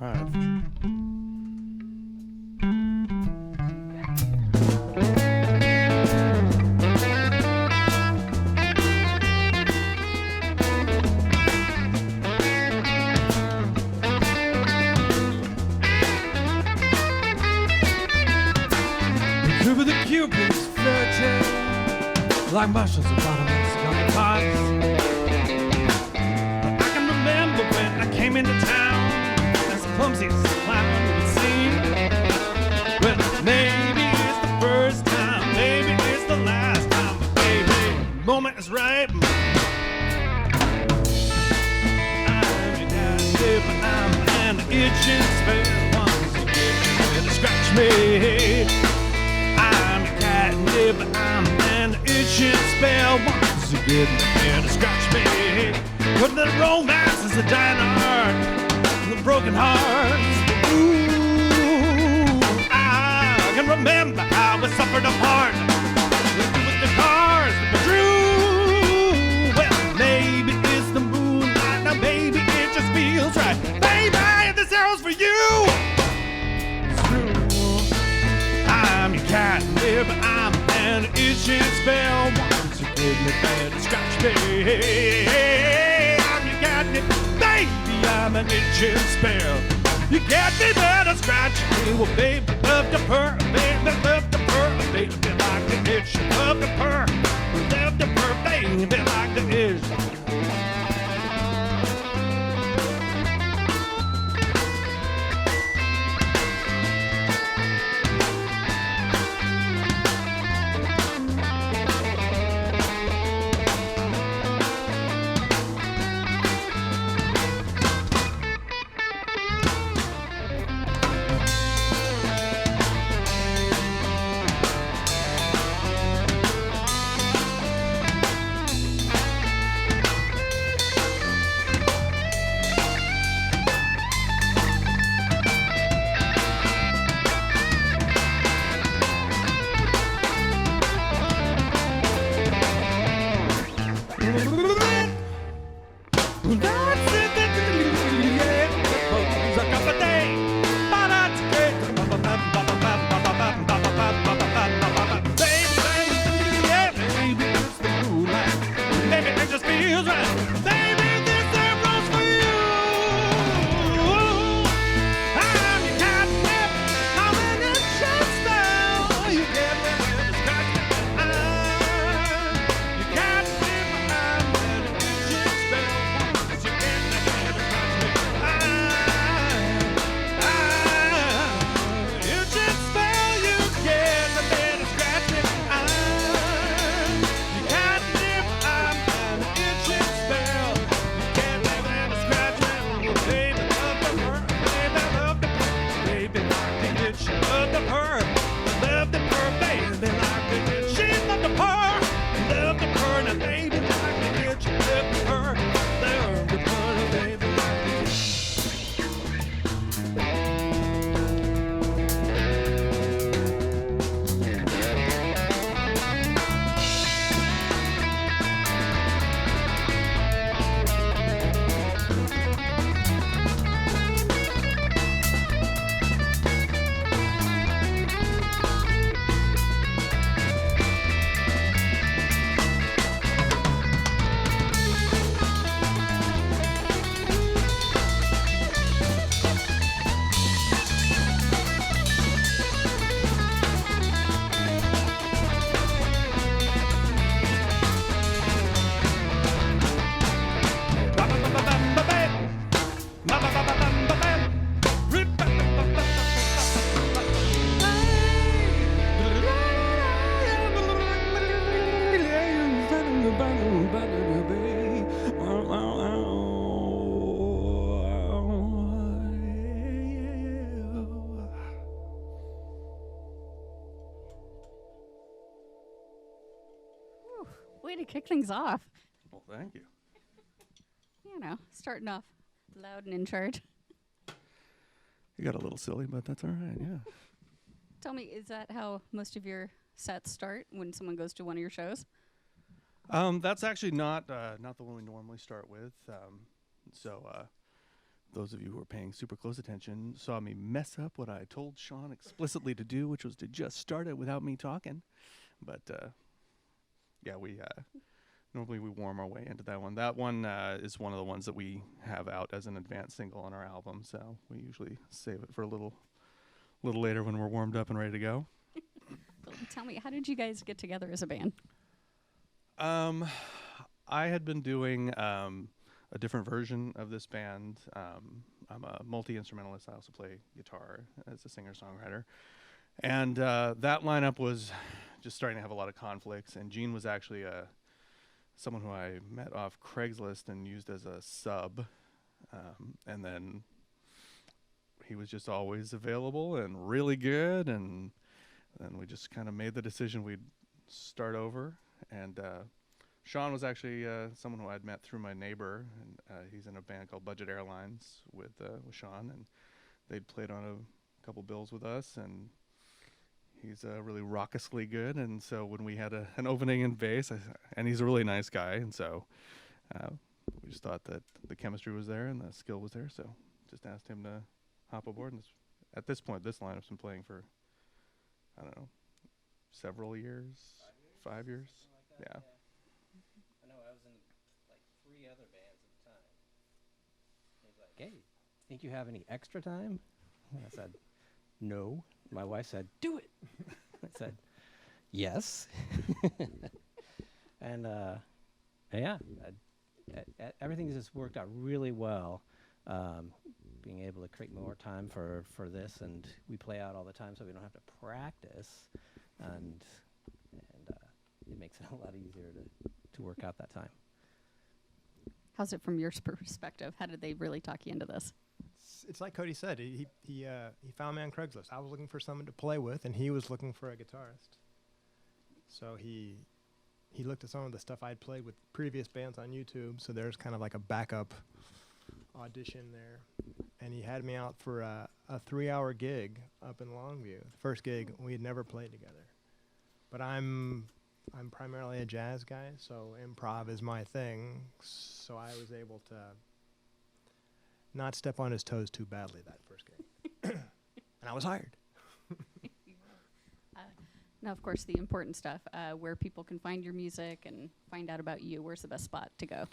All right. Over the Cupid's flirting like mushrooms and bottomless coffee pots. I can remember when I came into town as clumsy as a clown would seem. Well, maybe it's the first time, maybe it's the last time, but baby, the moment is right. I'm your but I'm an itching spell. Once you get me to scratch me. I'm a catnip, I'm an itching spell. Once you get me here to scratch me. But the romance is a dying art, the broken hearts. Ooh, I can remember how we suffered apart with the cars that were true. Well, maybe it's the moonlight, now maybe it just feels right. Baby, this arrow's for you. I'm your catnip, I'm an itching spell. Once you give me there to scratch me. I'm your catnip, baby, I'm an itching spell. You get me there to scratch me. Well, baby, love to purr, baby, love to purr, baby, like the itch. Love to purr, baby, like the itch. Way to kick things off. Well, thank you. You know, starting off loud and in charge. You got a little silly, but that's all right, yeah. Tell me, is that how most of your sets start when someone goes to one of your shows? That's actually not the one we normally start with. those of you who are paying super close attention saw me mess up what I told Sean explicitly to do, which was to just start it without me talking. But yeah, we normally we warm our way into that one. That one is one of the ones that we have out as an advanced single on our album, so we usually save it for a little later when we're warmed up and ready to go. So tell me, how did you guys get together as a band? I had been doing a different version of this band. I'm a multi-instrumentalist. I also play guitar as a singer-songwriter. And that lineup was just starting to have a lot of conflicts. And Gene was actually someone who I met off Craigslist and used as a sub. And then he was just always available and really good. And then we just kind of made the decision we'd start over. And Sean was actually someone who I'd met through my neighbor, and he's in a band called Budget Airlines with Sean, and they'd played on a couple bills with us, and he's really raucously good. And so when we had an opening in bass, and he's a really nice guy, and so we just thought that the chemistry was there and the skill was there, so just asked him to hop aboard. And at this point, this lineup's been playing for, I don't know, several years, 5 years. Yeah. I know I was in like 3 other bands at the time. He's like, "Hey, think you have any extra time?" And I said, "No." My wife said, "Do it." I said, "Yes." And yeah, everything's just worked out really well. Being able to create more time for this, and we play out all the time, so we don't have to practice, and it makes it a lot easier to work out that time. How's it from your perspective? How did they really talk you into this? It's like Cody said. He found me on Craigslist. I was looking for someone to play with, and he was looking for a guitarist. So he looked at some of the stuff I'd played with previous bands on YouTube. So there's kind of like a backup audition there, and he had me out for a 3-hour gig up in Longview. The first gig we had never played together, but I'm primarily a jazz guy, so improv is my thing. So I was able to not step on his toes too badly that first gig. And I was hired. Now, of course, the important stuff, where people can find your music and find out about you. Where's the best spot to go?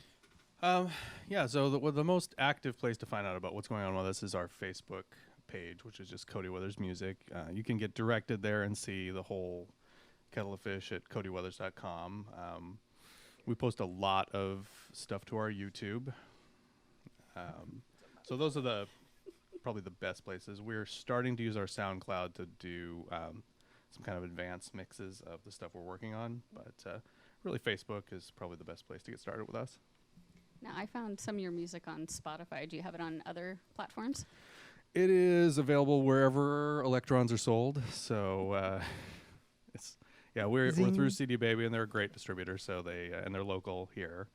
Yeah, so the most active place to find out about what's going on with us is our Facebook page, which is just Cody Weathers Music. You can get directed there and see the whole kettle of fish at codyweathers.com. We post a lot of stuff to our YouTube. So those are probably the best places. We're starting to use our SoundCloud to do some kind of advanced mixes of the stuff we're working on, but really Facebook is probably the best place to get started with us. Now, I found some of your music on Spotify. Do you have it on other platforms? It is available wherever electrons are sold. So we're through CD Baby, and they're a great distributor. So and they're local here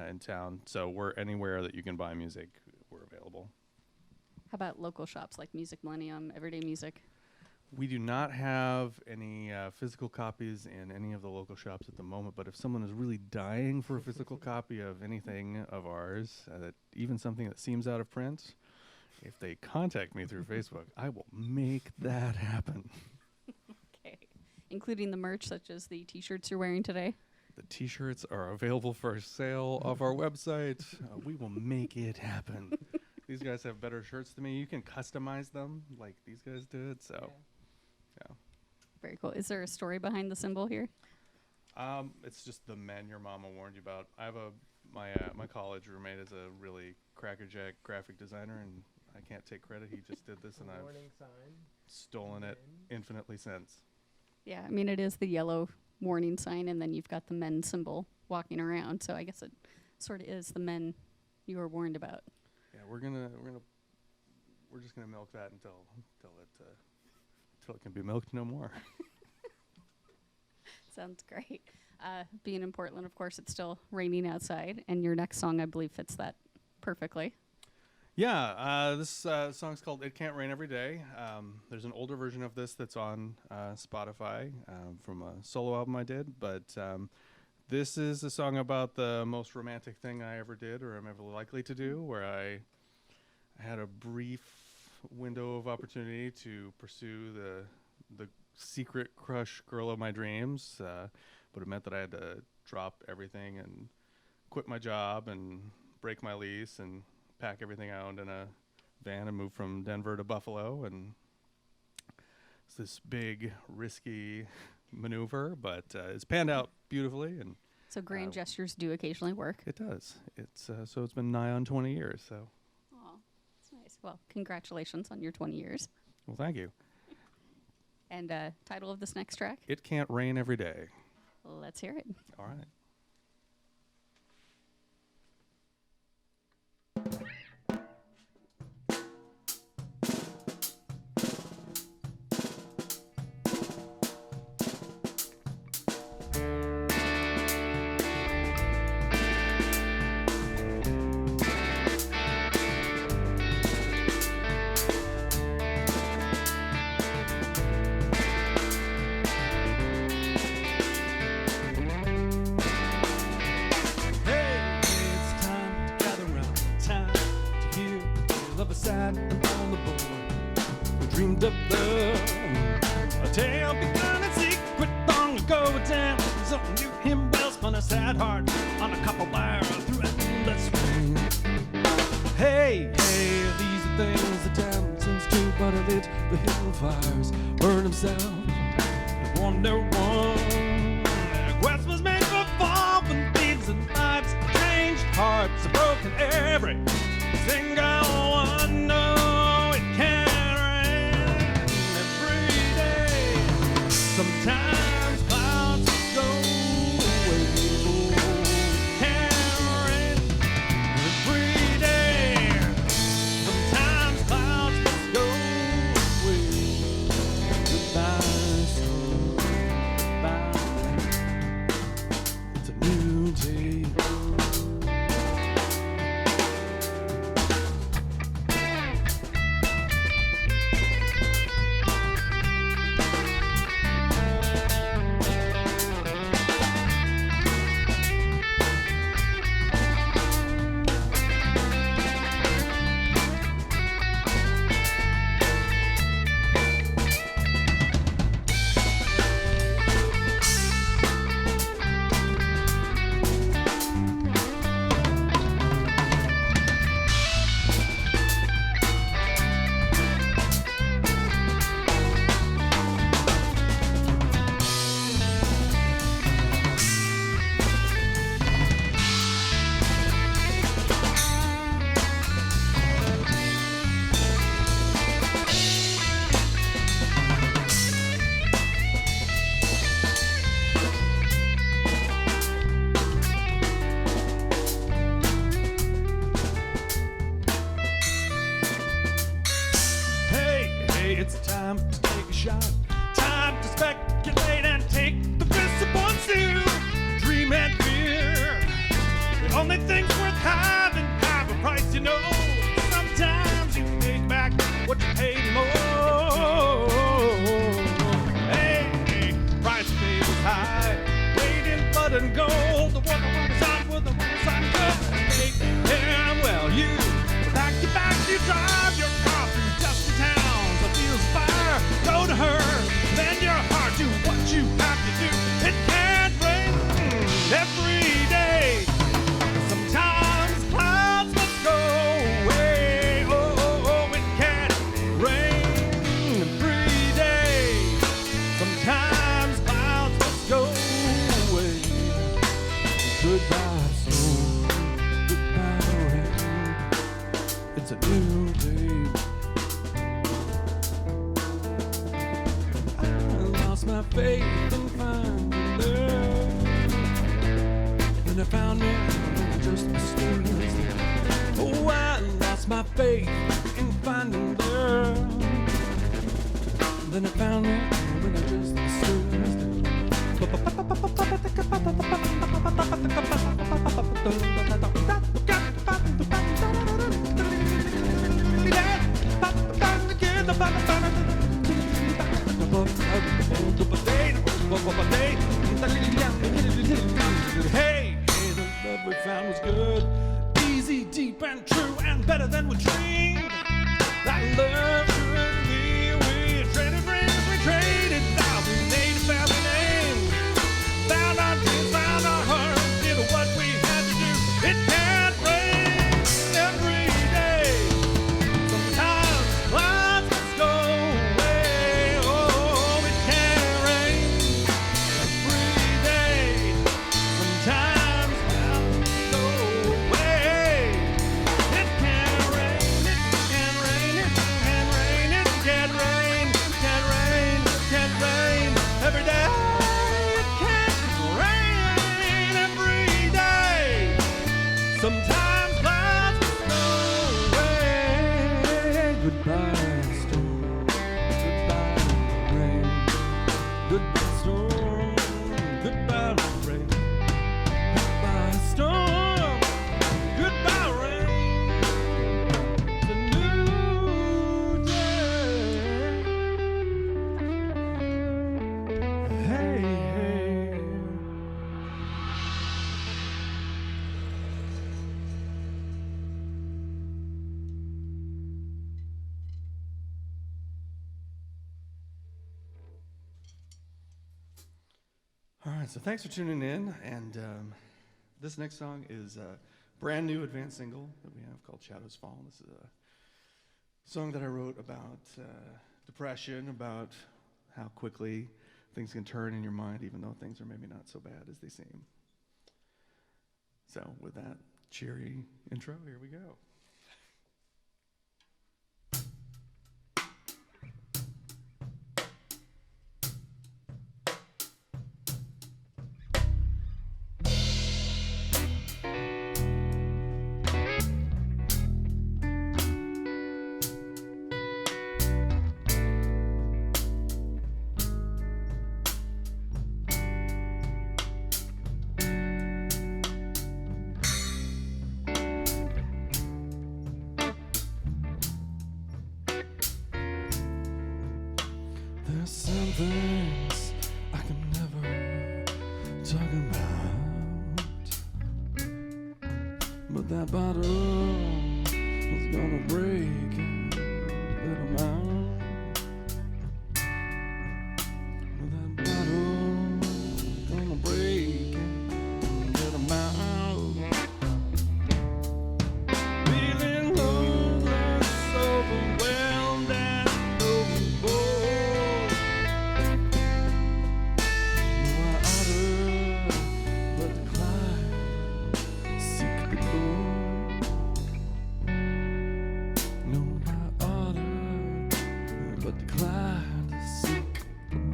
in town. So we're anywhere that you can buy music, we're available. How about local shops like Music Millennium, Everyday Music? We do not have any physical copies in any of the local shops at the moment, but if someone is really dying for a physical copy of anything of ours, even something that seems out of print, if they contact me through Facebook, I will make that happen. Okay. Including the merch, such as the T-shirts you're wearing today? The T-shirts are available for sale off our website. We will make it happen. These guys have better shirts than me. You can customize them like these guys did, so... Yeah. Very cool. Is there a story behind the symbol here? It's just the men your mama warned you about. I have my college roommate is a really crackerjack graphic designer, and I can't take credit. He just did this, and I've stolen it infinitely since. Yeah, I mean, it is the yellow warning sign, and then you've got the men symbol walking around. So I guess it sort of is the men you were warned about. Yeah, we're just gonna milk that until it can be milked no more. Sounds great. Being in Portland, of course, it's still raining outside, and your next song, I believe, fits that perfectly. Yeah, this song's called "It Can't Rain Every Day." There's an older version of this that's on Spotify from a solo album I did, but this is a song about the most romantic thing I ever did or am ever likely to do, where I I had a brief window of opportunity to pursue the secret crush girl of my dreams, but it meant that I had to drop everything and quit my job and break my lease and pack everything out in a van and move from Denver to Buffalo. And it's this big, risky maneuver, but it's panned out beautifully. And So grand gestures do occasionally work. it does. It's so it's been nigh on 20 years. So, Oh, that's nice. Well, congratulations on your 20 years. well, thank you. And title of this next track? It can't rain every day. Let's hear it. All right. Hey, it's time to gather round, time to hear the love aside and on the board. We dreamed of love, a tale begun in secret long ago. A damn something knew him well, spun a sad heart on a copper wire through an endless rain. Hey, hey, these are things the town sends to, but it lit the hill fires, burned himself. Wonder one. Quest was made for fall when thieves and lives changed hearts are broken. Every single one. No, it can't rain every day. Sometimes clouds go away. Oh, it can't rain every day. Sometimes clouds must go away. Goodbye, storm. Goodbye. It's a new day. Hey, hey, it's time to take a shot. Time to speculate and take the risk of one's new dream and fear. The only things worth having have a price, you know. Sometimes you take back what you paid more. Hey, hey, price you paid was high. Weighed in blood and gold. The one I was on with the rules I could make him well. You back to back, you drive your car through dusty towns. The wheels of fire go to her. Then your heart do what you have to do. It can't rain every day. Sometimes clouds must go away. Oh, oh, oh, it can't rain every day. Sometimes clouds must go away. Goodbye, storm. Goodbye, rain. It's a new day. I lost my faith in finding love. Then I found me, I just mysterious. Oh, I lost my faith in finding love. Then I found me, when I just mysterious. Hey, hey, the love we found was good, easy, deep, and true, and better than we dreamed. That love should be. We traded rings, we traded vows, we made a family name. Found our dreams, found our hearts, did what we had to do. It can't rain every day. Sometimes clouds must go away. Oh, it can't rain every day. Sometimes clouds go away. It can't rain, it can't rain, it can't rain, it can't rain, can't rain, can't rain every day. It can't rain every day. Sometimes clouds must go away. Goodbye, storm. Goodbye, rain. Goodbye, storm. Goodbye, rain. Goodbye, storm. Goodbye, rain. It's a new day. Hey, hey. All right, so thanks for tuning in. And this next song is a brand new advanced single that we have called Shadows Fall. This is a song that I wrote about depression, about how quickly things can turn in your mind, even though things are maybe not so bad as they seem. So with that cheery intro, here we go. There's some things I can never talk about, but that bottle is gonna break a little mouth. That bottle is gonna break a little mouth. Feeling hopeless, overwhelmed, and overboard. No, I oughta let the climb seek the Lord. No, I oughta let the climb seek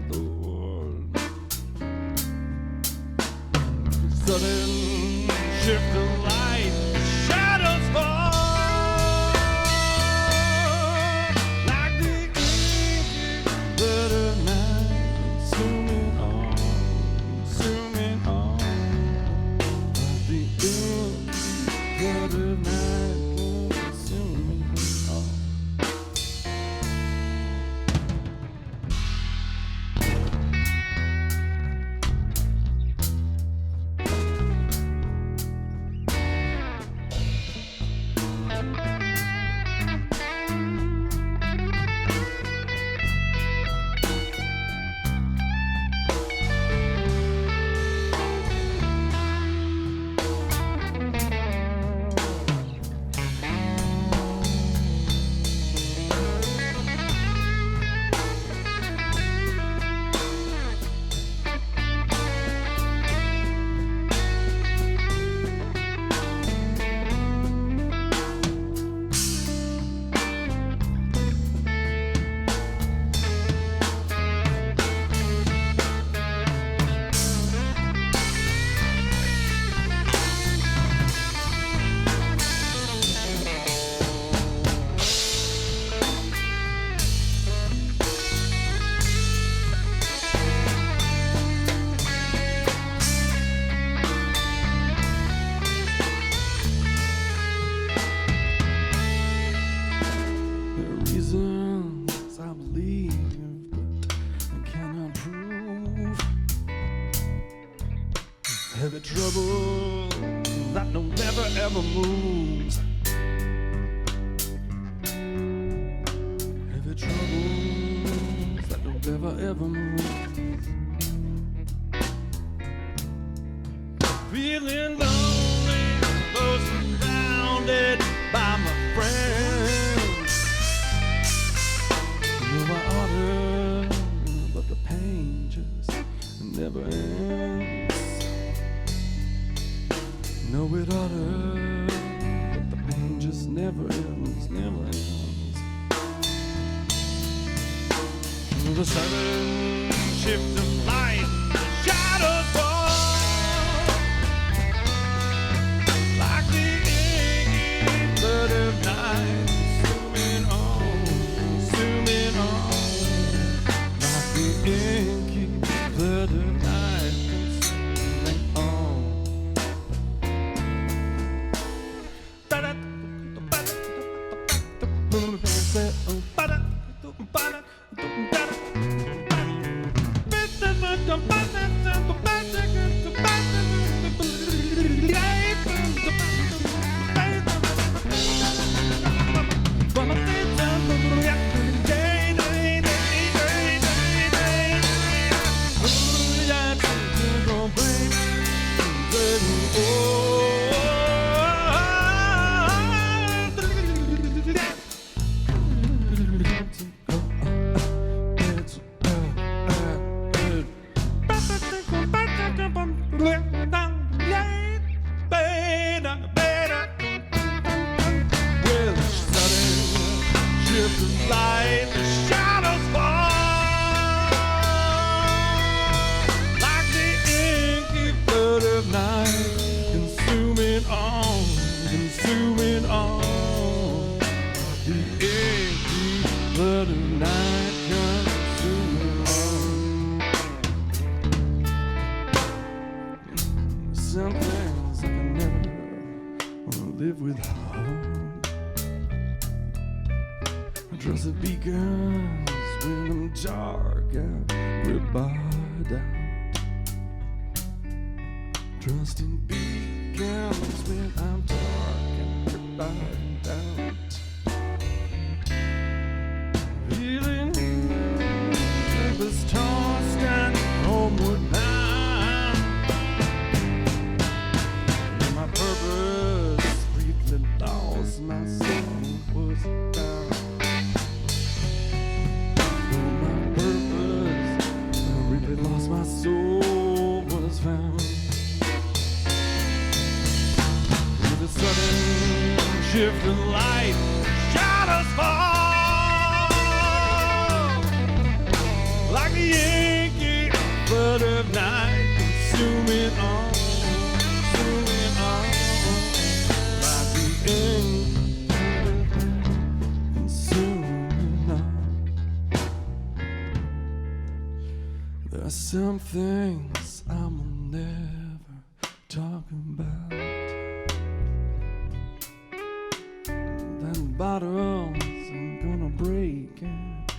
the Lord. Sudden shift of light, shadows fall like the evening that of night, consuming on, consuming on. Like the evening that of night, consuming on. Heavy trouble that no never ever moves. feeling lonely, though surrounded by my friends. No, I oughta, but the pain just never ends. No, it oughta, but the pain just never ends, never ends. The sudden shift of light, the shadows fall like the inky blood of night, consuming on, like the inky blood of night, consuming on. Some things I can never live without. I trust the beacons when I'm dark and rebelled out. Trust in beacons when I'm dark and rebelled out. Feeling like was tossed and homeward bound. Purpose briefly lost, my soul was found. Oh, my purpose briefly lost, my soul was found. With a sudden shift of light, shadows fall like the inky flood of night, consuming all. There's some things I will never talk about. That bottles I'm gonna break and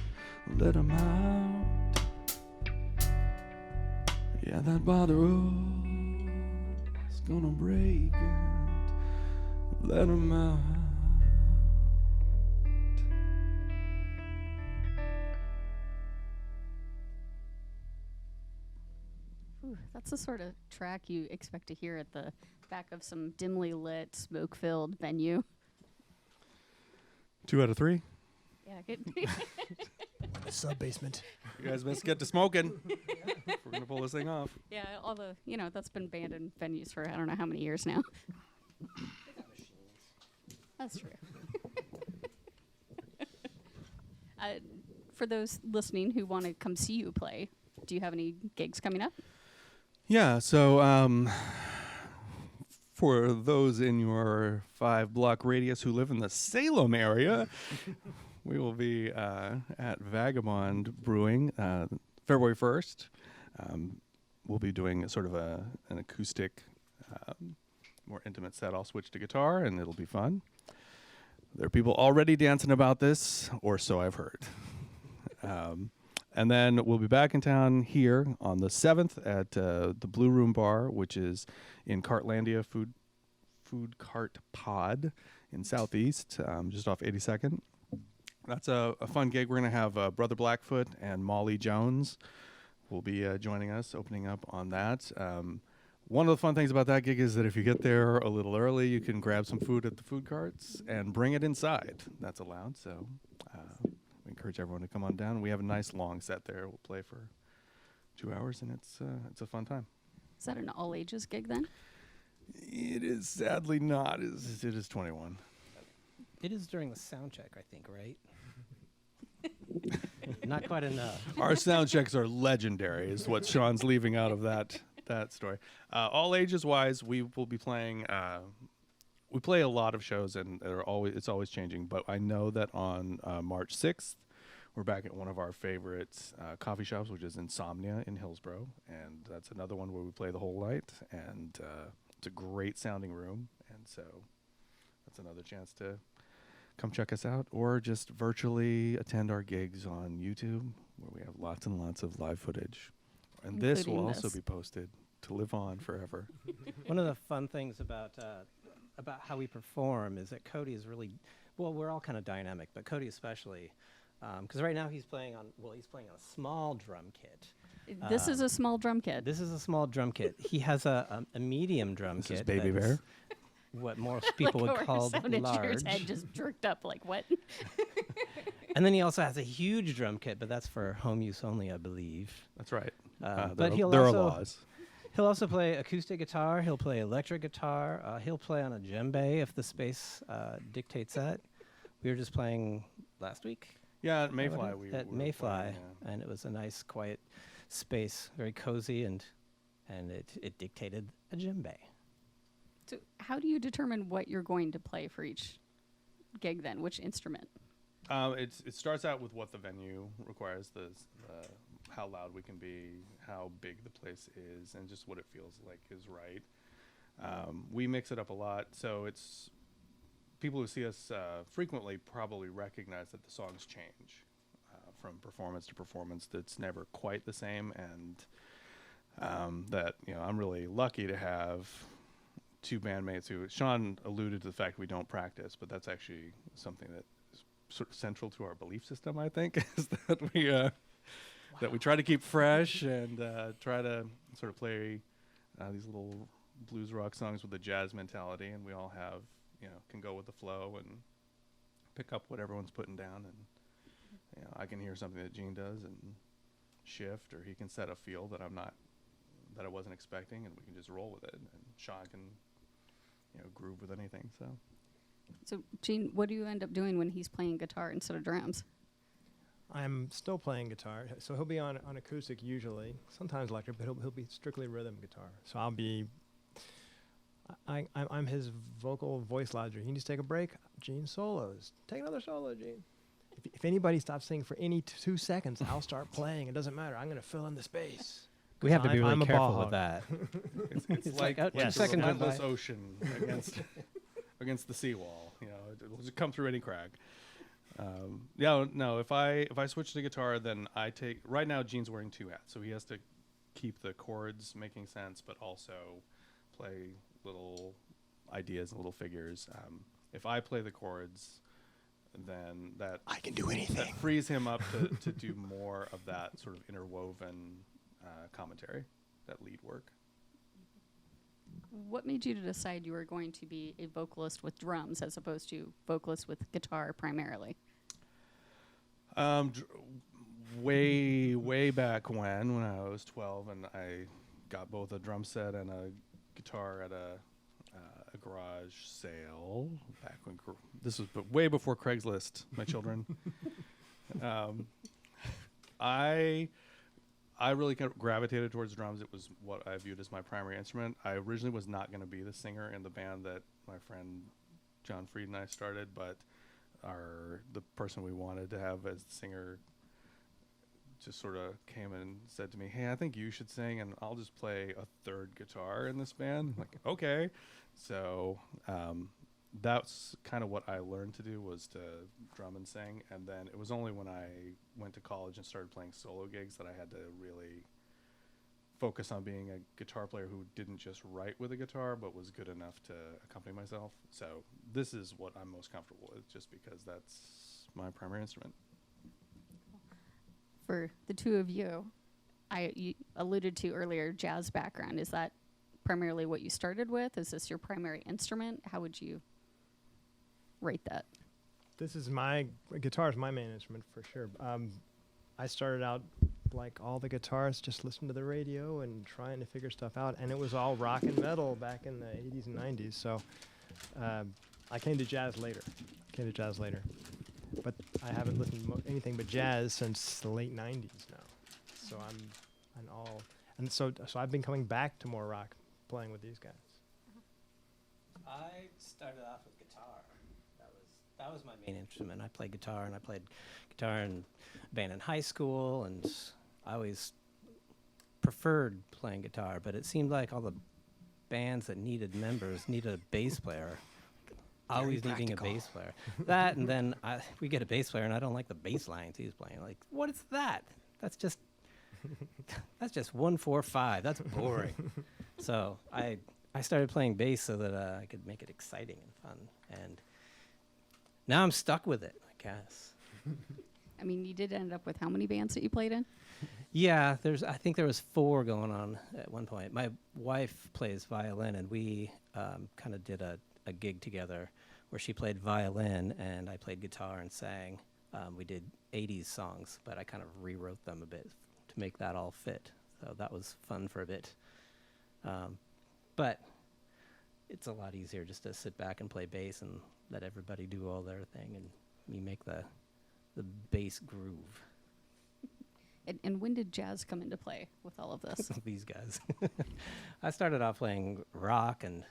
let 'em out. Yeah, that bottle's gonna break and let 'em out. Ooh, that's the sort of track you expect to hear at the back of some dimly lit, smoke-filled venue. 2 out of 3. Yeah, good. The sub basement. You guys must get to smoking. We're gonna pull this thing off. Yeah, all the, that's been banned in venues for I don't know how many years now. That's true. For those listening who want to come see you play, do you have any gigs coming up? Yeah, so for those in your 5-block radius who live in the Salem area, we will be at Vagabond Brewing February 1st. We'll be doing sort of an acoustic, more intimate set. I'll switch to guitar, and it'll be fun. There are people already dancing about this, or so I've heard. And then we'll be back in town here on the 7th at the Blue Room Bar, which is in Cartlandia Food Cart Pod in Southeast, just off 82nd. That's a fun gig. We're going to have Brother Blackfoot and Molly Jones will be joining us, opening up on that. One of the fun things about that gig is that if you get there a little early, you can grab some food at the food carts and bring it inside. That's allowed. So we encourage everyone to come on down. We have a nice long set there. We'll play for 2 hours, and it's a fun time. Is that an all ages gig then? It is sadly not. It is 21. It is during the sound check, I think, right? Not quite enough. Our sound checks are legendary, is what Sean's leaving out of that story. All ages wise, we will be playing. We play a lot of shows, and it's always changing. But I know that on March 6th, we're back at one of our favorite coffee shops, which is Insomnia in Hillsborough, and that's another one where we play the whole night. And it's a great sounding room, and so that's another chance to come check us out, or just virtually attend our gigs on YouTube, where we have lots and lots of live footage. And this will also be posted to live on forever. One of the fun things about how we perform is that Cody is really, well, we're all kind of dynamic, but Cody especially, because right now he's playing on a small drum kit. This is a small drum kit. This is a small drum kit. He has a medium drum This kit. is Baby that's Bear. What most people like would call sound engineer's large. head just jerked up like what? And then he also has a huge drum kit, but that's for home use only, I believe. That's right. But there he'll are also laws. he'll also play acoustic guitar. He'll play electric guitar. He'll play on a djembe if the space dictates that. We were just playing last week. Yeah, at Mayfly. at we were Mayfly, playing, yeah. and it was a nice, quiet space, very cozy, and it dictated a djembe. So how do you determine what you're going to play for each gig then? Which instrument? It starts out with what the venue requires, how loud we can be, how big the place is, and just what it feels like is right. We mix it up a lot, so it's people who see us frequently probably recognize that the songs change from performance to performance. That's never quite the same, and that I'm really lucky to have two bandmates who Sean alluded to the fact we don't practice, but that's actually something that is sort of central to our belief system, I think, is that we try to keep fresh and try to sort of play these little blues rock songs with a jazz mentality, and we all have can go with the flow and pick up what everyone's putting down, and I can hear something that Gene does and shift, or he can set a feel that I wasn't expecting, and we can just roll with it, and Sean can groove with anything. So Gene, what do you end up doing when he's playing guitar instead of drums? I'm still playing guitar, so he'll be on acoustic usually, sometimes electric, but he'll be strictly rhythm guitar. So I'll be, I'm his vocal voice louder. He needs to take a break. Gene solos. Take another solo, Gene. If anybody stops singing for any 2 seconds, I'll start playing. It doesn't matter. I'm going to fill in the space. We have to be I'm really a careful ball with hog. that. It's like out 2 seconds went relentless by. ocean against the seawall. It'll just come through any crack. No. If I switch to guitar, then I take. Right now, Gene's wearing 2 hats, so he has to keep the chords making sense, but also play little ideas and little figures. If I play the chords, then that I can do anything. That frees him up to do more of that sort of interwoven commentary, that lead work. What made you to decide you were going to be a vocalist with drums as opposed to vocalist with guitar primarily? Way back when I was 12, and I got both a drum set and a guitar at a garage sale. Back when this was way before Craigslist, my children. I really kind of gravitated towards drums. It was what I viewed as my primary instrument. I originally was not going to be the singer in the band that my friend John Freed and I started, but the person we wanted to have as the singer just sort of came and said to me, "Hey, I think you should sing, and I'll just play a third guitar in this band." I'm like, okay. So that's kind of what I learned to do, was to drum and sing. And then it was only when I went to college and started playing solo gigs that I had to really focus on being a guitar player who didn't just write with a guitar, but was good enough to accompany myself. So this is what I'm most comfortable with, just because that's my primary instrument. For the two of you, you alluded to earlier jazz background. Is that primarily what you started with? Is this your primary instrument? How would you rate that? Guitar is my main instrument for sure. I started out like all the guitarists, just listening to the radio and trying to figure stuff out, and it was all rock and metal back in the 80s and 90s. So I came to jazz later. But I haven't listened to anything but jazz since the late 90s now. So so I've been coming back to more rock, playing with these guys. I started off with guitar. That was my main instrument. I played guitar, and I played guitar in a band in high school, and I always preferred playing guitar, but it seemed like all the bands that needed members needed a bass player. Always needing a bass player. That, and then we get a bass player, and I don't like the bass lines he's playing. Like, what is that? That's just 1-4-5. That's boring. So I started playing bass so that I could make it exciting and fun, and now I'm stuck with it, I guess. I mean, you did end up with how many bands that you played in? Yeah, I think there was 4 going on at one point. My wife plays violin, and we kind of did a gig together where she played violin and I played guitar and sang. We did 80s songs, but I kind of rewrote them a bit to make that all fit. So that was fun for a bit. But it's a lot easier just to sit back and play bass and let everybody do all their thing, and me make the bass groove. And when did jazz come into play with all of this? These guys. I started off playing rock, and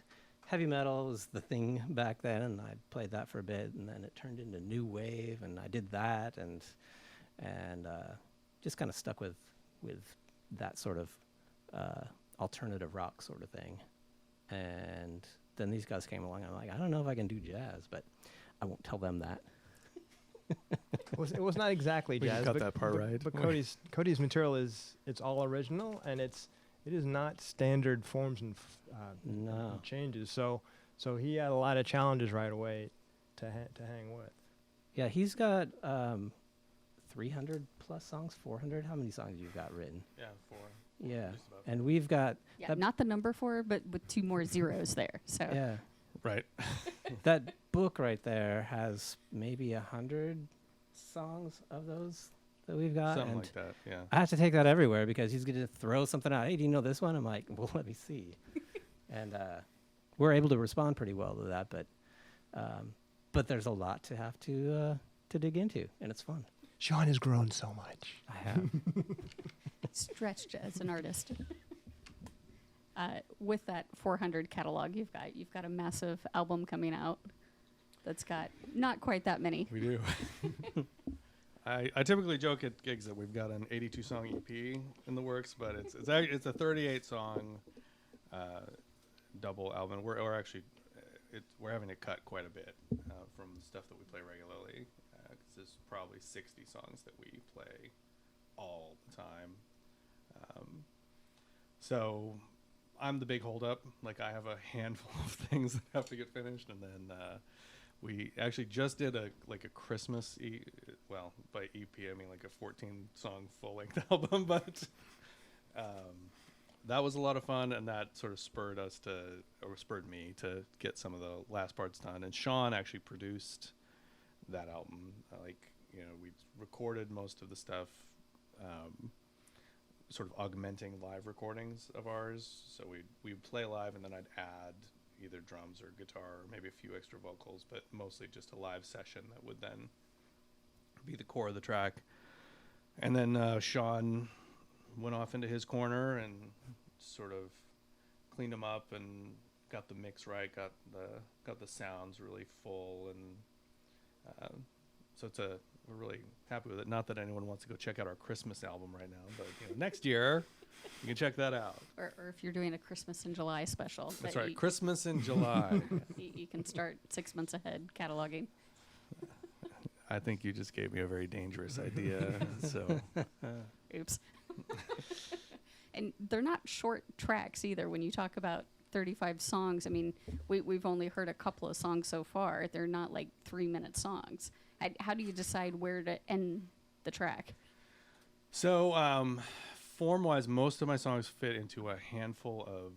heavy metal was the thing back then, and I played that for a bit, and then it turned into new wave, and I did that, and just kind of stuck with that sort of alternative rock sort of thing. And then these guys came along, and I'm like, I don't know if I can do jazz, but I won't tell them that. It was not exactly We jazz. got that part right. But Cody's material it's all original, and it is not standard forms and No. changes. So he had a lot of challenges right away to hang with. Yeah, he's got 300 plus songs, 400. How many songs you've got written? Yeah, 4. Yeah, Just about. and we've got Yeah, not the number 4, but with 2 more zeros there. So yeah. Right. That book right there has maybe 100 songs of those that we've got. Something and like that, yeah. I have to take that everywhere because he's going to throw something out. Hey, do you know this one? I'm like, well, let me see. And we're able to respond pretty well to that, but there's a lot to have to dig into, and it's fun. Sean has grown so much. I have. stretched as an artist. With that 400 catalog you've got a massive album coming out that's got not quite that many. We do. I typically joke at gigs that we've got an 82 song EP in the works, but it's a 38 song double album. We're actually we're having to cut quite a bit from the stuff that we play regularly. 'Cause there's probably 60 songs that we play all the time. So I'm the big holdup. Like, I have a handful of things that have to get finished, and then we actually just did a Christmas by EP I mean like a 14 song full length album, but that was a lot of fun, and that sort of spurred me to get some of the last parts done. And Sean actually produced that album. We recorded most of the stuff, sort of augmenting live recordings of ours. So we'd play live, and then I'd add either drums or guitar or maybe a few extra vocals, but mostly just a live session that would then be the core of the track. And then Sean went off into his corner and sort of cleaned them up and got the mix right, got the sounds really full, and so we're really happy with it. Not that anyone wants to go check out our Christmas album right now, but next year you can check that out. Or if you're doing a Christmas in July special. That's right, Christmas in July. You can start 6 months ahead cataloging. I think you just gave me a very dangerous idea. So, Oops. And they're not short tracks either. When you talk about 35 songs, I mean, we've only heard a couple of songs so far. They're not like 3-minute songs. How do you decide where to end the track? So form-wise, most of my songs fit into a handful of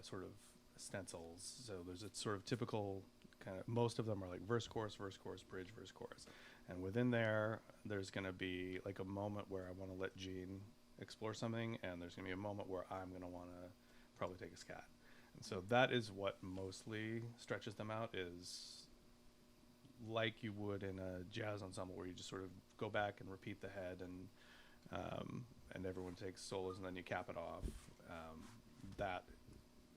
sort of stencils. So there's a sort of typical kind of, most of them are like verse, chorus, bridge, verse, chorus. And within there's going to be like a moment where I want to let Gene explore something, and there's going to be a moment where I'm going to want to probably take a scat. And so that is what mostly stretches them out, is like you would in a jazz ensemble where you just sort of go back and repeat the head, and everyone takes solos and then you cap it off. That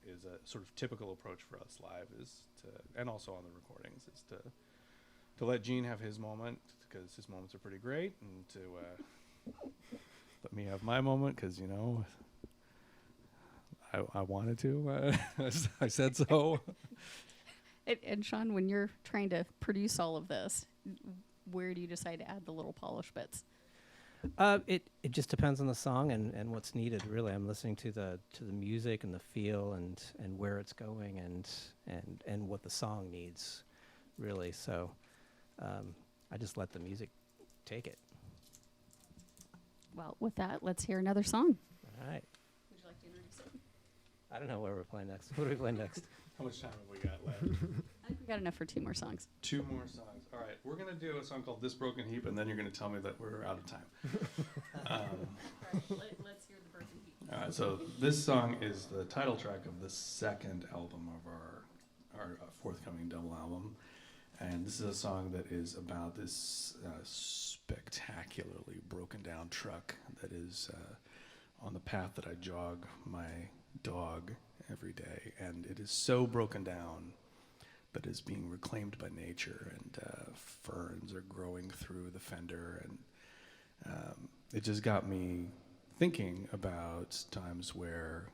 is a sort of typical approach for us live, and also on the recordings, is to let Gene have his moment, because his moments are pretty great, and to let me have my moment, because I wanted to. I said so. And Sean, when you're trying to produce all of this, where do you decide to add the little polish bits? It just depends on the song and what's needed. Really, I'm listening to the music and the feel and where it's going and what the song needs, really. So I just let the music take it. Well, with that, let's hear another song. All right. Would you like to introduce it? I don't know where we're playing next. What are we playing next? How much time have we got left? I think we got enough for 2 more songs. 2 more songs. All right, we're going to do a song called This Broken Heap, and then you're going to tell me that we're out of time. Let's hear the Broken Heap. All right, so this song is the title track of the second album of our forthcoming double album. And this is a song that is about this spectacularly broken down truck that is on the path that I jog my dog every day. And it is so broken down that it's being reclaimed by nature, and ferns are growing through the fender. And it just got me thinking about times where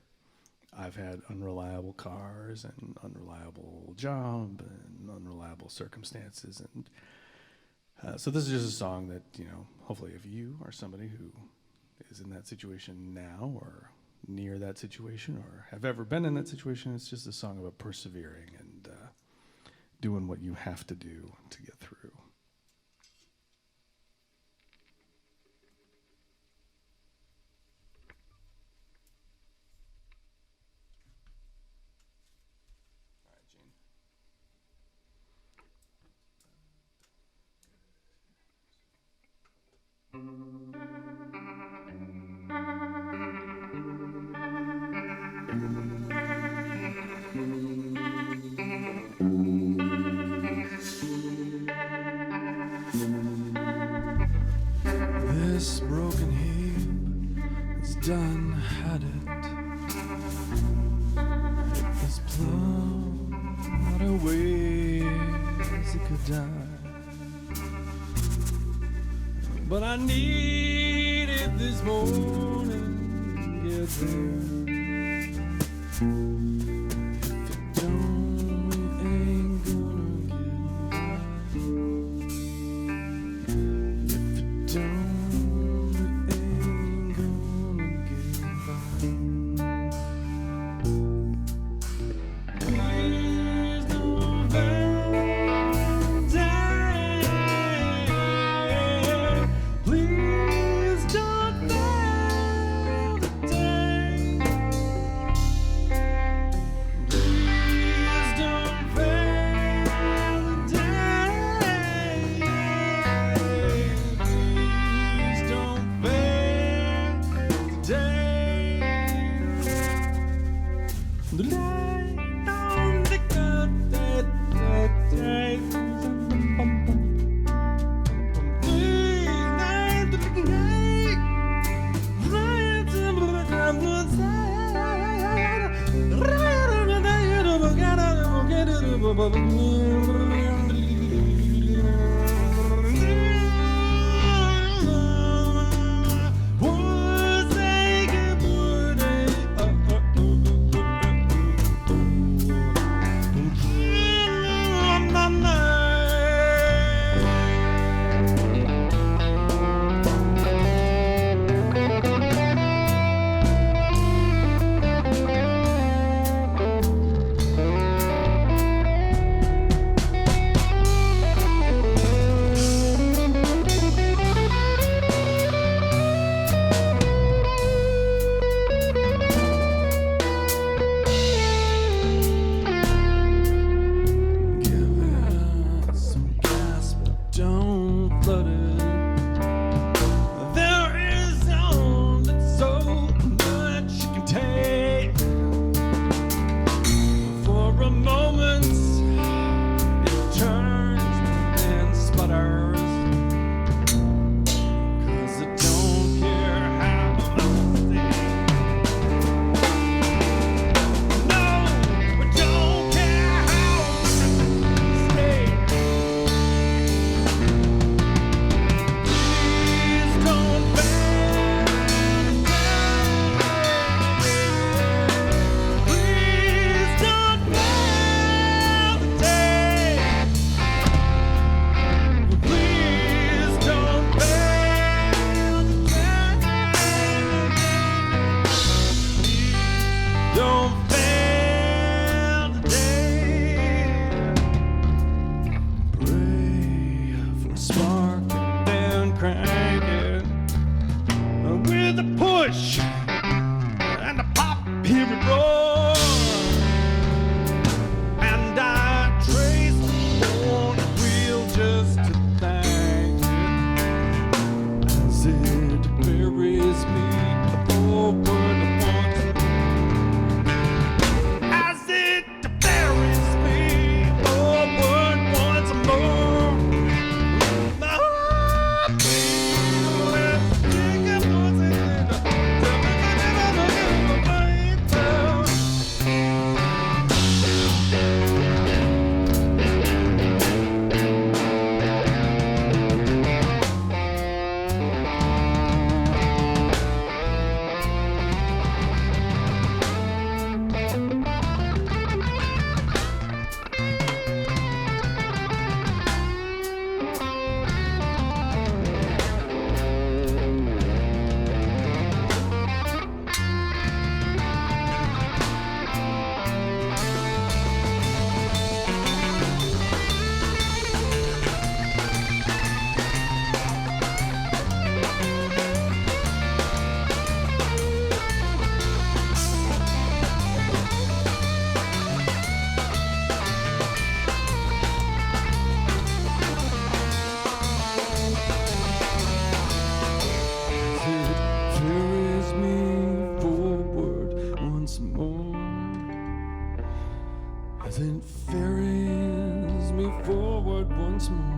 I've had unreliable cars and unreliable job and unreliable circumstances. And so this is just a song that, hopefully if you are somebody who is in that situation now or near that situation or have ever been in that situation, it's just a song about persevering and doing what you have to do to get through. This broken heap has done had it. It was plowed away as it could die. But I needed this morning to get there. If it don't, it ain't gonna get by. If it don't, it ain't gonna get by. Please don't please don't me forward once more.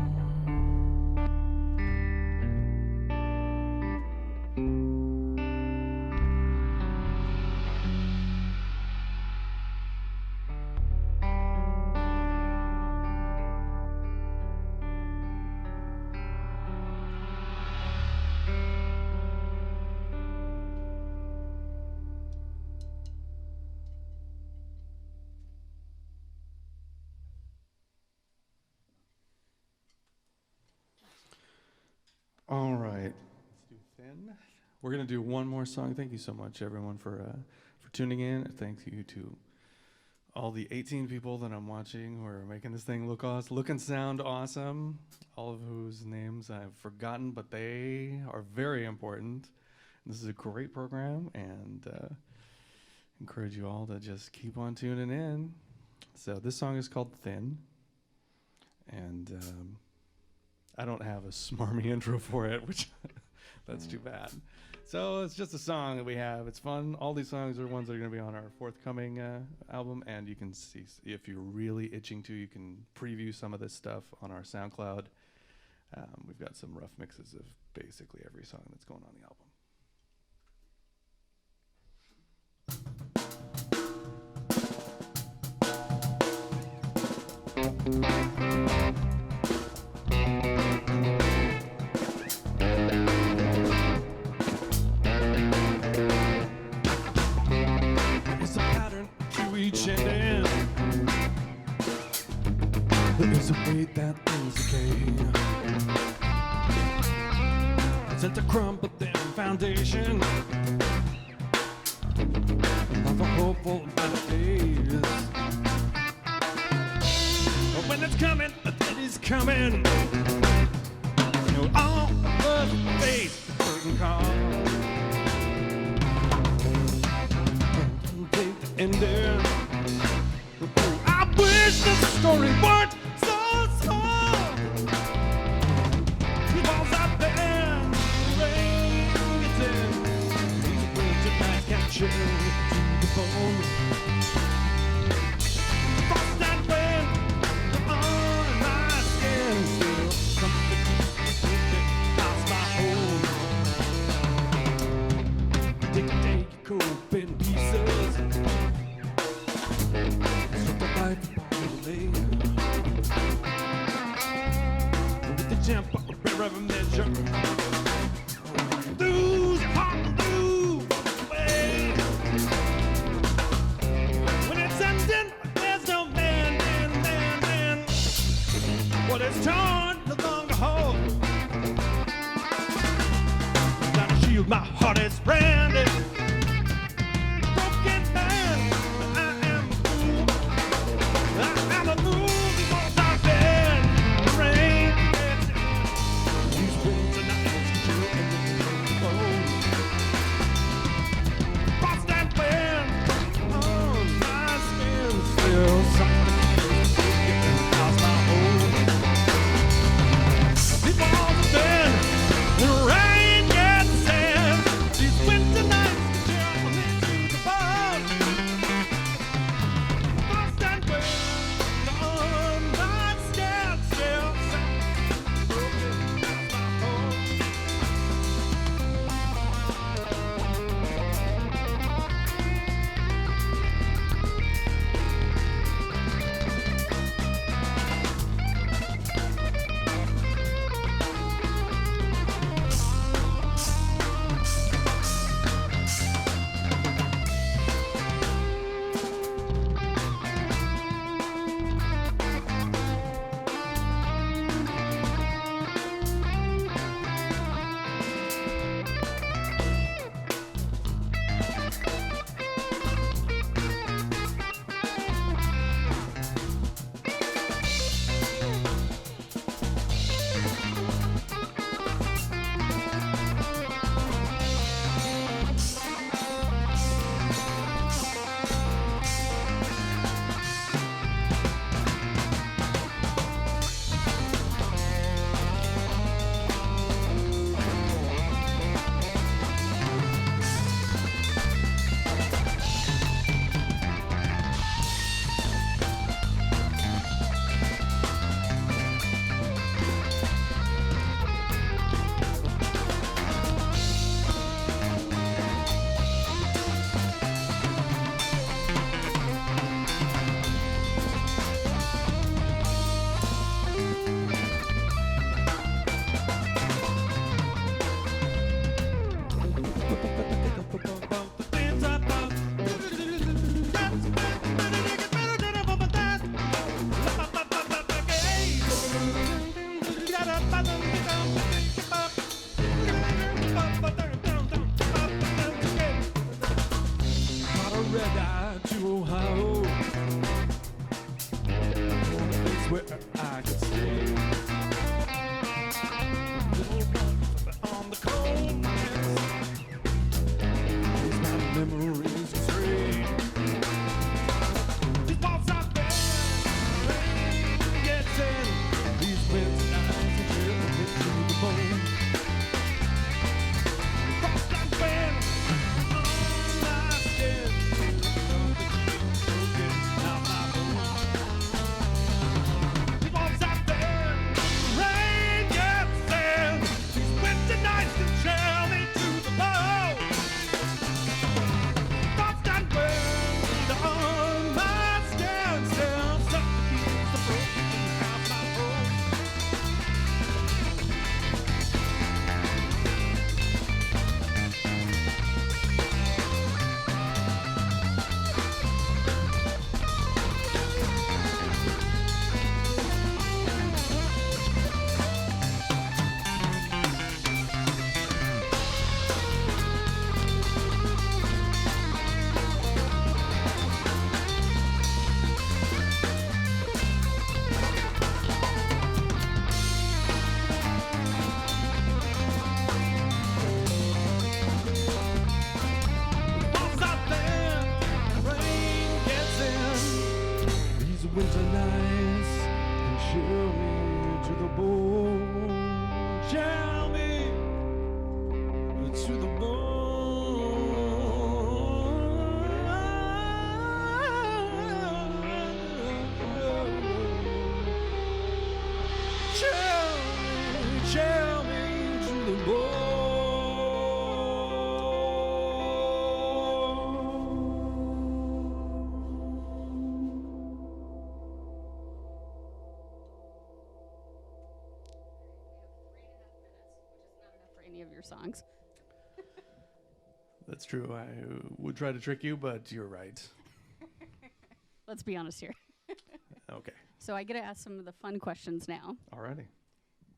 All right. Let's do Thin. We're going to do one more song. Thank you so much, everyone, for tuning in. Thank you to all the 18 people that I'm watching who are making this thing look and sound awesome. All of whose names I've forgotten, but they are very important. This is a great program, and encourage you all to just keep on tuning in. So this song is called Thin, and I don't have a smarmy intro for it, which that's too bad. So it's just a song that we have. It's fun. All these songs are ones that are going to be on our forthcoming album, and you can see, if you're really itching to, you can preview some of this stuff on our SoundCloud. We've got some rough mixes of basically every song that's going on the album. It's a pattern to each ending. There is a way that things decay. It's at the crumble their foundation of a hopeful better days. But when it's coming, it is coming. You know, all of us face the curtain call. Take the ending. I wish the story weren't so small. Because I've been raising these winter nights captured to the bone. Frost and wind on my skin. Still something keeps me past my home. Take your cope in pieces. Strip the life upon the lane. With the temporary measure, lose your heart and lose the way. When it's ending, there's no man. What is torn no longer holds. Gotta shield, my heart is branded. Broken man, I am a fool. I am a fool because I've been raised. These winter nights chill in the cold. Frost and wind on my skin. Still something getting past my home. These walls have been, the rain gets in. These winter nights where I could stay. On the cold nights, these my memories stray. These walls out there, rain gets in. These winter nights are chilling me to the bone. Frost and wind on my skin. Broken out my bones. These walls out there, rain gets in. These winter nights can chill me to the bone. Frost and wind on my skin. Still suffocates the broken out my bones. Walls out there, rain gets in. These winter nights can chill me to the bone. Chill me to the bone. Chill me to the bone. For any of your songs. That's true. I would try to trick you, but you're right. Let's be honest here. Okay. So I get to ask some of the fun questions now. Alrighty.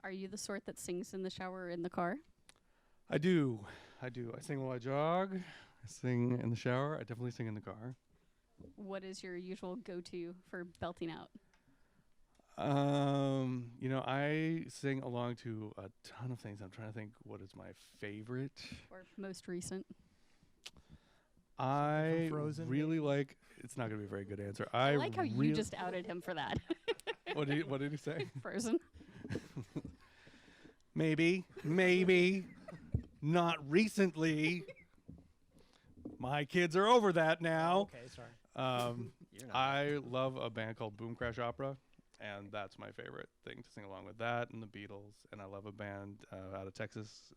Are you the sort that sings in the shower or in the car? I do. I sing while I jog. I sing in the shower. I definitely sing in the car. What is your usual go-to for belting out? I sing along to a ton of things. I'm trying to think what is my favorite. Or most recent? I Frozen, really like. It's not going to be a very good answer. I like how you just outed him for that. What did he say? Frozen. Maybe. Not recently. My kids are over that now. Okay, sorry. You're not. I love a band called Boom Crash Opera, and that's my favorite thing to sing along with. That and the Beatles. And I love a band out of Texas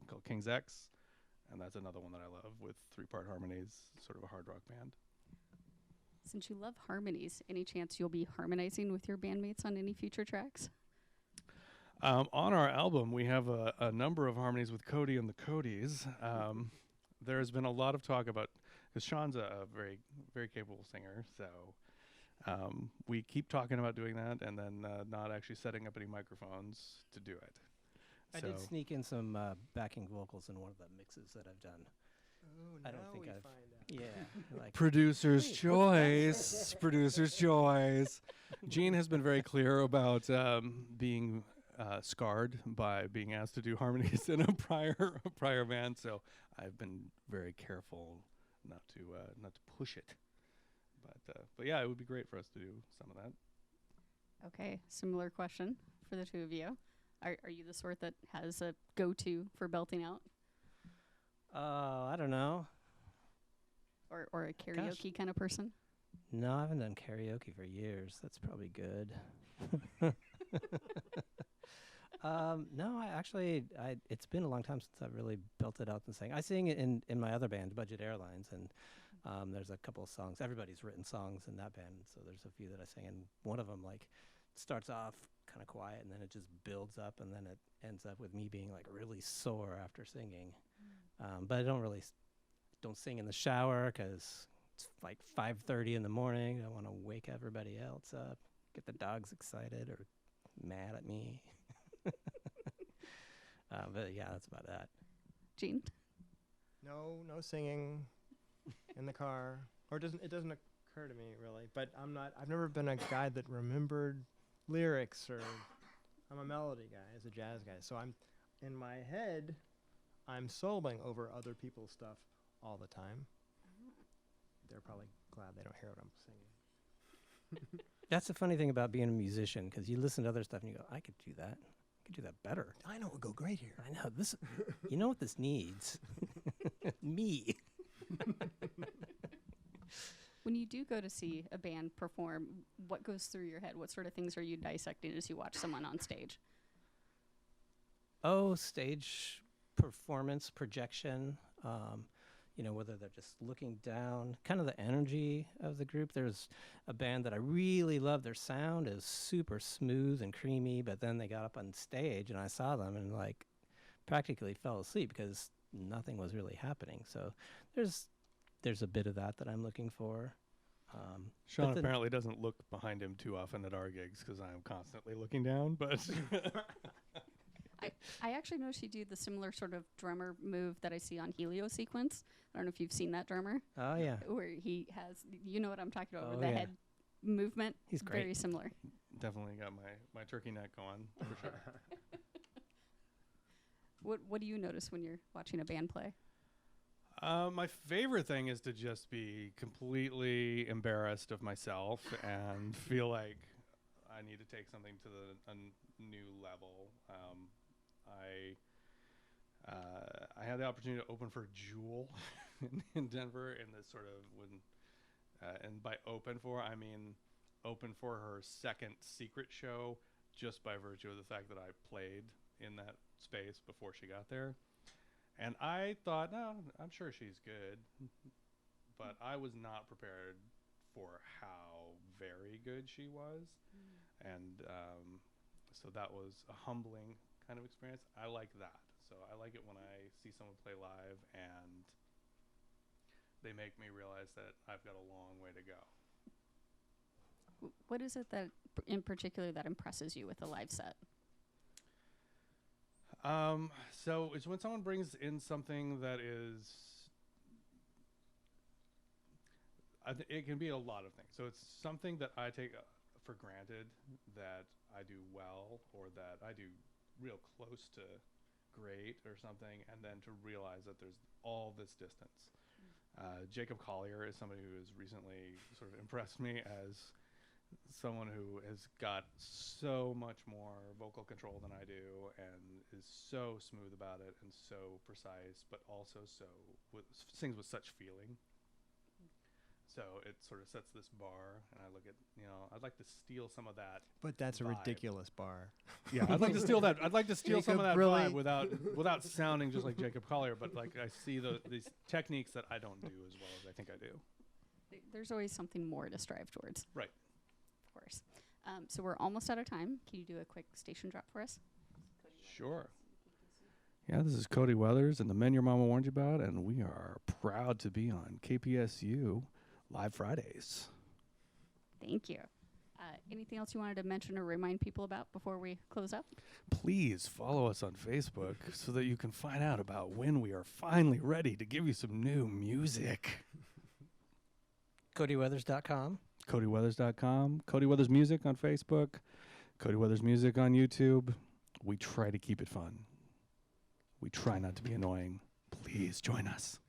called King's X, and that's another one that I love with 3-part harmonies, sort of a hard rock band. Since you love harmonies, any chance you'll be harmonizing with your bandmates on any future tracks? On our album, we have a number of harmonies with Cody and the Codys. There's been a lot of talk about, because Sean's a very, very capable singer, so we keep talking about doing that and then not actually setting up any microphones to do it. I did sneak in some backing vocals in one of the mixes that I've done. Oh, I don't think I've. Yeah, like Producer's Wait, choice. Producer's choice. Gene has been very clear about being scarred by being asked to do harmonies in a prior band, so I've been very careful not to push it. But yeah, it would be great for us to do some of that. Okay, similar question for the two of you. Are you the sort that has a go-to for belting out? I don't know. Or a karaoke kind of person? No, I haven't done karaoke for years. That's probably good. No, it's been a long time since I've really belted out and sang. I sing in my other band, Budget Airlines, and there's a couple of songs. Everybody's written songs in that band, so there's a few that I sing, and one of them starts off kind of quiet, and then it just builds up, and then it ends up with me being really sore after singing. But I don't sing in the shower because it's 5:30 in the morning. I want to wake everybody else up, get the dogs excited or mad at me. But yeah, that's about that. Gene? No singing in the car, or it doesn't occur to me really. But I've never been a guy that remembered lyrics, or I'm a melody guy, as a jazz guy. So I'm in my head, I'm soloing over other people's stuff all the time. They're probably glad they don't hear what I'm singing. That's the funny thing about being a musician, because you listen to other stuff and you go, I could do that. I could do that better. I know it would go great here. I know this. You know what this needs? Me. When you do go to see a band perform, what goes through your head? What sort of things are you dissecting as you watch someone on stage? Oh, stage performance, projection. Whether they're just looking down, kind of the energy of the group. There's a band that I really love. Their sound is super smooth and creamy, but then they got up on stage and I saw them and like practically fell asleep because nothing was really happening. So there's a bit of that I'm looking for. Sean apparently doesn't look behind him too often at our gigs because I'm constantly looking down, but I actually noticed you do the similar sort of drummer move that I see on Helio Sequence. I don't know if you've seen that drummer. Oh, yeah. Where he has, you know what I'm talking about, Oh, with the yeah. head movement. He's great. Very similar. definitely got my turkey neck going for sure. What do you notice when you're watching a band play? My favorite thing is to just be completely embarrassed of myself and feel like I need to take something to a new level. I had the opportunity to open for Jewel in Denver in this sort of and by open for, I mean open for her second secret show just by virtue of the fact that I played in that space before she got there. And I thought, no, I'm sure she's good. But I was not prepared for how very good she was. And so that was a humbling kind of experience. I like that. So I like it when I see someone play live and they make me realize that I've got a long way to go. What is it that, in particular, that impresses you with a live set? So it's when someone brings in something that is, it can be a lot of things. So it's something that I take for granted that I do well or that I do real close to great or something, and then to realize that there's all this distance. Jacob Collier is somebody who has recently sort of impressed me as someone who has got so much more vocal control than I do and is so smooth about it and so precise, but also sings with such feeling. So it sort of sets this bar, and I look at, I'd like to steal some of that. But that's vibe. a ridiculous bar. Yeah, I'd like to steal that. I'd like to steal some of that Jacob really vibe without sounding just like Jacob Collier, but like I see these techniques that I don't do as well as I think I do. There's always something more to strive towards. Right. Of course. So we're almost out of time. Can you do a quick station drop for us? Sure. Yeah, this is Cody Weathers and the Men Your Mama Warned You About, and we are proud to be on KPSU Live Fridays. Thank you. Anything else you wanted to mention or remind people about before we close up? Please follow us on Facebook so that you can find out about when we are finally ready to give you some new music. CodyWeathers.com. CodyWeathers.com. Cody Weathers Music on Facebook. Cody Weathers Music on YouTube. We try to keep it fun. We try not to be annoying. Please join us.